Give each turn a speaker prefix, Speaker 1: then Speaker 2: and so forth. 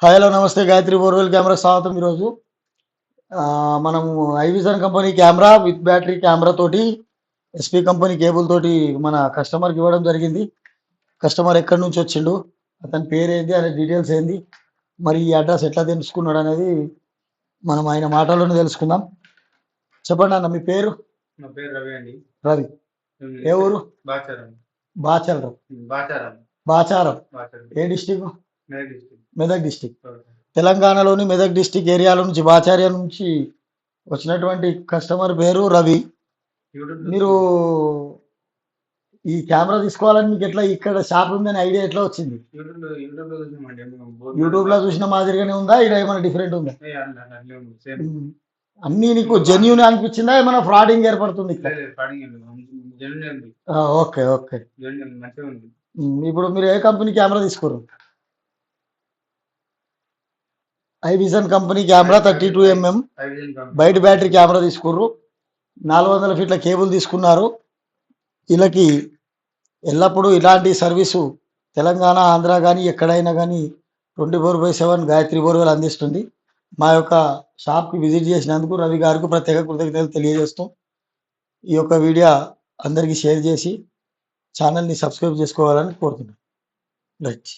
Speaker 1: Hi hello నమస్తే Gayatri borewell camera స్వాగతం. ఈరోజు మనము iVision company camera with battery camera తోటి ఎస్పీ కంపెనీ కేబుల్ తోటి మన కస్టమర్కి ఇవ్వడం జరిగింది. కస్టమర్ ఎక్కడి నుంచి వచ్చిండు, అతని పేరు ఏంది, అనే డీటెయిల్స్ ఏంది, మరి ఈ అడ్రస్ ఎట్లా తెలుసుకున్నాడు అనేది మనం ఆయన మాటల్లోనే తెలుసుకుందాం. చెప్పండి అన్న, మీ పేరు?
Speaker 2: నా పేరు రవి అండి.
Speaker 1: రవి. ఏ ఊరు?
Speaker 2: బాచారం.
Speaker 1: బాచలరావు.
Speaker 2: బాచారం.
Speaker 1: బాచారం.
Speaker 2: బాచారం.
Speaker 1: ఏ district?
Speaker 2: Medak district.
Speaker 1: Medak district. తెలంగాణలోని మెదక్ డిస్టిక్ ఏరియాల నుంచి బాచార్య నుంచి వచ్చినటువంటి కస్టమర్ పేరు రవి. మీరు ఈ కెమెరా తీసుకోవాలని మీకు ఎట్లా ఇక్కడ షాప్ ఉందని ఐడియా ఎట్లా వచ్చింది? యూట్యూబ్ లో చూసిన మాదిరిగానే ఉందా, ఇక్కడ ఏమైనా డిఫరెంట్ ఉందా? అన్ని నీకు జెన్యూన్ అనిపించిందా, ఏమైనా ఫ్రాడింగ్ ఏర్పడుతుంది? Okay okay. ఇప్పుడు మీరు ఏ కంపెనీ కెమెరా తీసుకోరు? ఐవిజన్ కంపెనీ కెమెరా 32mm బయట బ్యాటరీ కెమెరా తీసుకుర్రు. 400 ఫీట్ల కేబుల్ తీసుకున్నారు. వీళ్ళకి ఎల్లప్పుడూ ఇలాంటి సర్వీసు తెలంగాణ, ఆంధ్ర కానీ ఎక్కడైనా కానీ 24/7 గాయత్రి బోర్వెల్ అందిస్తుంది. మా యొక్క షాప్కి విజిట్ చేసినందుకు రవి గారికి ప్రత్యేక కృతజ్ఞతలు తెలియజేస్తాం. ఈ యొక్క వీడియో అందరికీ షేర్ చేసి ఛానల్ని సబ్స్క్రైబ్ చేసుకోవాలని కోరుతున్నాను. రైట్.